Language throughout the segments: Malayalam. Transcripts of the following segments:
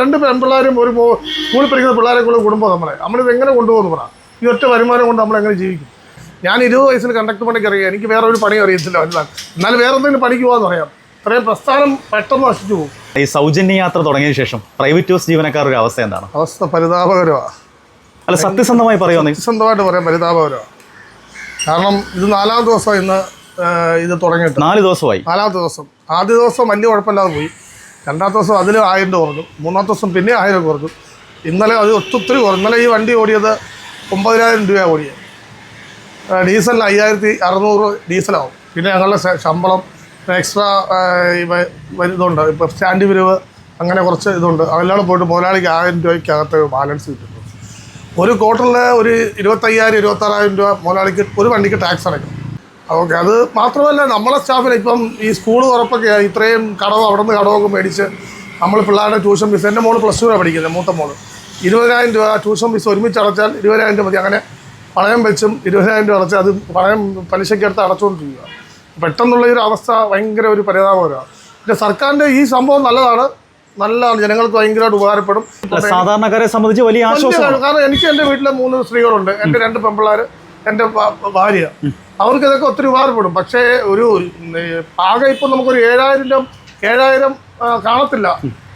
രണ്ട് പെൺപിള്ളേരും ഒരു സ്കൂളിൽ പഠിക്കുന്ന പിള്ളേരെക്കുള്ള കുടുംബം നമ്മളിത് എങ്ങനെ കൊണ്ടുപോകുന്നു പറ? ഈ ഒറ്റ വരുമാനം കൊണ്ട് നമ്മളെങ്ങനെ ജീവിക്കും? ഞാൻ 20 വയസ്സിൽ കണ്ടക്ടർ പണിക്ക് അറിയാം, എനിക്ക് വേറെ ഒരു പണി അറിയത്തില്ല വലുതാണ്. എന്നാലും വേറെ എന്തെങ്കിലും പണിക്ക് പോകാമെന്ന് പറയാം. ഇത്രയും പ്രസ്ഥാനം പെട്ടെന്ന് നശിച്ചു പോകും. ഈ സൗജന്യ യാത്ര തുടങ്ങിയ ശേഷം പ്രൈവറ്റ് ബസ് ജീവനക്കാരുടെ അവസ്ഥ എന്താണ്? അവസ്ഥ പരിതാപകരമാണ്. അല്ല, സത്യസന്ധമായി പറയുമോ? സത്യസന്ധമായിട്ട് പറയാം, പരിതാപകരമാണ്. കാരണം ഇത് 4ാം ദിവസം ഇന്ന് ഇത് തുടങ്ങിയിട്ട് 4 ദിവസമായി. 4ാമത്തെ ദിവസം. ആദ്യ ദിവസം വലിയ കുഴപ്പമില്ലാതെ പോയി. 2ാമത്തെ ദിവസം അതിൽ 1000 രൂപ കുറഞ്ഞു. 3ാമത്തെ ദിവസം പിന്നെ 1000 കുറഞ്ഞു. ഇന്നലെ അത് ഒത്തിരി കുറഞ്ഞു. ഇന്നലെ ഈ വണ്ടി ഓടിയത് 9000 രൂപ ഓടിയത്. ഡീസലിന് 5600 ഡീസലാവും. പിന്നെ ഞങ്ങളുടെ ശമ്പളം എക്സ്ട്രാ ഇതുണ്ട്, ഇപ്പോൾ സ്റ്റാൻഡ് പിരിവ് അങ്ങനെ കുറച്ച് ഇതുണ്ട്. അതെല്ലാം പോയിട്ട് മുതലാളിക്ക് 1000 രൂപയ്ക്കകത്ത് ബാലൻസ് കിട്ടുന്നു. ഒരു ക്വാർട്ടറിൽ ഒരു 25,000 26,000 രൂപ മുതലാളിക്ക് ഒരു വണ്ടിക്ക് ടാക്സ് അടയ്ക്കും. ഓക്കെ, അത് മാത്രമല്ല നമ്മളെ സ്റ്റാഫിന് ഇപ്പം ഈ സ്കൂൾ തുറപ്പൊക്കെ ഇത്രയും കടവ് അവിടെ നിന്ന് കടവൊക്കെ മേടിച്ച് നമ്മൾ പിള്ളേരുടെ ട്യൂഷൻ ഫീസ്, എൻ്റെ മോള് +2 പഠിക്കുന്നത്, മൂത്ത മോള് 20,000 രൂപ ട്യൂഷൻ ഫീസ് ഒരുമിച്ച് അടച്ചാൽ 20,000 രൂപ മതി. അങ്ങനെ പണയം വെച്ചും 20,000 രൂപ അടച്ച് അത് പണയം പലിശയ്ക്കടുത്ത് അടച്ചുകൊണ്ടിരിക്കുക. പെട്ടെന്നുള്ള ഒരു അവസ്ഥ ഭയങ്കര ഒരു പരിതാപകരമാണ്. പിന്നെ സർക്കാരിൻ്റെ ഈ സംഭവം നല്ലതാണ്, ജനങ്ങൾക്ക് ഭയങ്കരമായിട്ട് ഉപകാരപ്പെടും. സാധാരണക്കാരെ സംബന്ധിച്ച് വലിയ ആശ്വാസമാണ്. കാരണം എനിക്ക് എൻ്റെ വീട്ടിലെ 3 സ്ത്രീകളുണ്ട്, എൻ്റെ 2 പെൺപിള്ളേർ, എൻ്റെ ഭാര്യ. അവർക്ക് ഇതൊക്കെ ഒത്തിരി ഉപകാരപ്പെടും. പക്ഷേ ഒരു ആകെ ഇപ്പം നമുക്കൊരു 7,000 കാണത്തില്ല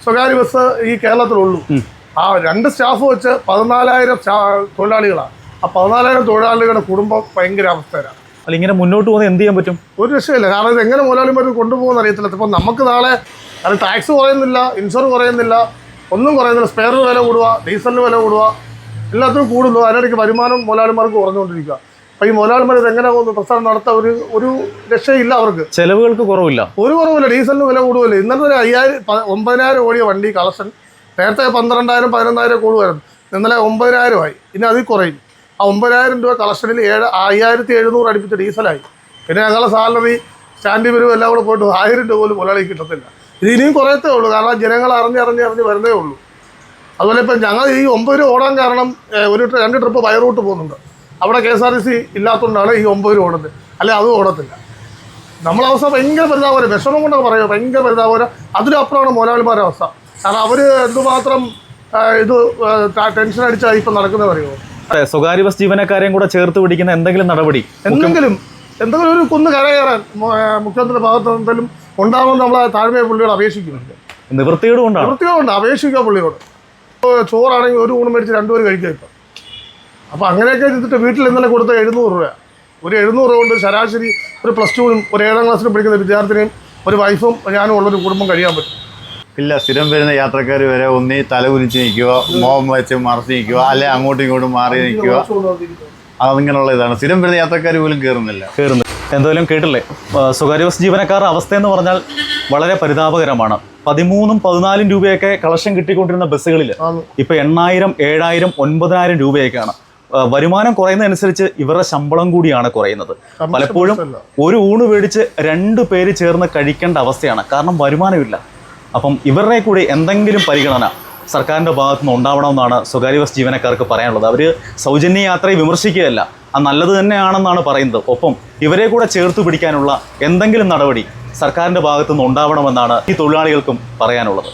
സ്വകാര്യ ബസ് ഈ കേരളത്തിലുള്ളൂ. ആ 2 സ്റ്റാഫ് വെച്ച് 14,000 തൊഴിലാളികളാണ്. ആ 14,000 തൊഴിലാളികളുടെ കുടുംബം ഭയങ്കര അവസ്ഥയിലാണ്. അല്ല, ഇങ്ങനെ മുന്നോട്ട് പോകുന്നത് എന്ത് ചെയ്യാൻ പറ്റും? ഒരു രക്ഷയില്ല. കാരണം ഇത് എങ്ങനെ മുതലാളിമാർ കൊണ്ടുപോകുന്ന അറിയത്തില്ല. ഇപ്പം നമുക്ക് നാളെ അത് ടാക്സ് കുറയുന്നില്ല, ഇൻഷുറൻസ് കുറയുന്നില്ല, ഒന്നും കുറയുന്നില്ല. സ്പെയറിന് വില കൂടുക, ഡീസലിന് വില കൂടുക, എല്ലാത്തിനും കൂടുന്നു. അതിനിടയ്ക്ക് വരുമാനം മുതലാളിമാർക്ക് കുറഞ്ഞുകൊണ്ടിരിക്കുക. അപ്പോൾ ഈ മുതലാളിമാർ ഇതെങ്ങനെ പോകുന്നു പ്രസ്ഥാനം നടത്താൻ ഒരു രക്ഷയില്ല. അവർക്ക് ചെലവുകൾക്ക് കുറവില്ല, ഒരു കുറവില്ല. ഡീസലിന് വില കൂടുമല്ലോ. ഇന്നലെ ഒരു 9,000 ഓടിയ വണ്ടി കളക്ഷൻ നേരത്തെ 12,000 11,000 കൂടുമായിരുന്നു. ഇന്നലെ 9,000 ആയി. ഇനി അതിൽ കുറയും. ആ 9,000 രൂപ കളക്ഷനിൽ 5,700 അടുപ്പിച്ച് ഡീസലായി. പിന്നെ ഞങ്ങളുടെ സാലറി സ്റ്റാൻഡ് പിരിവ് എല്ലാം കൂടെ പോയിട്ട് 1000 രൂപ പോലും മുതലാളി കിട്ടത്തില്ല. ഇത് ഇനിയും കുറയത്തേ ഉള്ളൂ. കാരണം ജനങ്ങൾ അറിഞ്ഞ് വരുന്നേ ഉള്ളൂ. അതുപോലെ ഇപ്പം ഞങ്ങൾ ഈ 9 രൂപ ഓടാൻ കാരണം 2 ട്രിപ്പ് ബൈ റൂട്ട് പോകുന്നുണ്ട്. അവിടെ KSRTC ഇല്ലാത്തതുകൊണ്ടാണ് ഈ 9 രൂപ ഓടുന്നത്. അല്ലെ അതും ഓടത്തില്ല. നമ്മളവസ്ഥ ഭയങ്കര പരിതാപകരം, വിഷമം കൊണ്ടൊക്കെ പറയുക, ഭയങ്കര പരിതാപകരം. അതിലപ്പുറമാണ് മുതലാളിമാരുടെ അവസ്ഥ. കാരണം അവർ എന്തുമാത്രം ഇത് ടെൻഷൻ അടിച്ചാൽ ഇപ്പം നടക്കുന്നത് പറയുമോ? സ്വകാര്യ ബസ് ജീവനക്കാരെയും കൂടെ ചേർത്ത് പിടിക്കുന്ന എന്തെങ്കിലും നടപടി, എന്തെങ്കിലും ഒരു കുന്ന് കരകയറാൻ മുഖ്യമന്ത്രിയുടെ ഭാഗത്ത് എന്തെങ്കിലും ഉണ്ടാകുമെന്ന് നമ്മളെ താഴ്മയ പുള്ളിയോട് അപേക്ഷിക്കുന്നുണ്ട്. നിവൃത്തിയോടുകൊണ്ട് അപേക്ഷിക്കുക പുള്ളിയോട്. ചോറാണെങ്കിൽ ഒരു ഊണ് മേടിച്ച് 2 പേര് കഴിക്കുക ഇപ്പം. അപ്പോൾ അങ്ങനെയൊക്കെ ചെയ്തിട്ട് വീട്ടിൽ ഇന്നലെ കൊടുത്ത 700 രൂപ. ഒരു 700 രൂപ കൊണ്ട് ശരാശരി ഒരു +2നും ഒരു 7ാം ക്ലാസ്സിലും പഠിക്കുന്ന വിദ്യാർത്ഥിനിയും ഒരു വൈഫും ഞാനും ഉള്ളൊരു കുടുംബം കഴിയാൻ പറ്റും. ഇല്ല, സ്ഥിരം വരുന്ന യാത്രക്കാർ വരെ ഒന്നീ തല കുനിച്ച് നിൽക്കുക, മോഹം വെച്ച് മറച്ച് നിൽക്കുക, അല്ലെ അങ്ങോട്ടും ഇങ്ങോട്ടും മാറി നിൽക്കുക. അതിങ്ങനെയുള്ള ഇതാണ്. സ്ഥിരം വരുന്ന യാത്രക്കാർ പോലും കയറുന്നില്ല. എന്തായാലും കേട്ടില്ലേ, സ്വകാര്യ ബസ് ജീവനക്കാരുടെ അവസ്ഥ എന്ന് പറഞ്ഞാൽ വളരെ പരിതാപകരമാണ്. 13,000 14,000 രൂപയൊക്കെ കളക്ഷൻ കിട്ടിക്കൊണ്ടിരുന്ന ബസ്സുകളിൽ ഇപ്പൊ 8,000 7,000 9,000 രൂപയൊക്കെയാണ്. വരുമാനം കുറയുന്നതനുസരിച്ച് ഇവരുടെ ശമ്പളം കൂടിയാണ് കുറയുന്നത്. പലപ്പോഴും ഒരു ഊണ് മേടിച്ച് 2 പേര് ചേർന്ന് കഴിക്കേണ്ട അവസ്ഥയാണ്. കാരണം വരുമാനമില്ല. അപ്പം ഇവരുടെ കൂടി എന്തെങ്കിലും പരിഗണന സർക്കാരിൻ്റെ ഭാഗത്തുനിന്ന് ഉണ്ടാവണമെന്നാണ് സ്വകാര്യ ബസ് ജീവനക്കാർക്ക് പറയാനുള്ളത്. അവർ സൗജന്യ യാത്രയെ വിമർശിക്കുകയല്ല, അത് നല്ലത് തന്നെയാണെന്നാണ് പറയുന്നത്. ഒപ്പം ഇവരെ കൂടെ ചേർത്ത് പിടിക്കാനുള്ള എന്തെങ്കിലും നടപടി സർക്കാരിൻ്റെ ഭാഗത്തുനിന്ന് ഉണ്ടാവണമെന്നാണ് ഈ തൊഴിലാളികൾക്കും പറയാനുള്ളത്.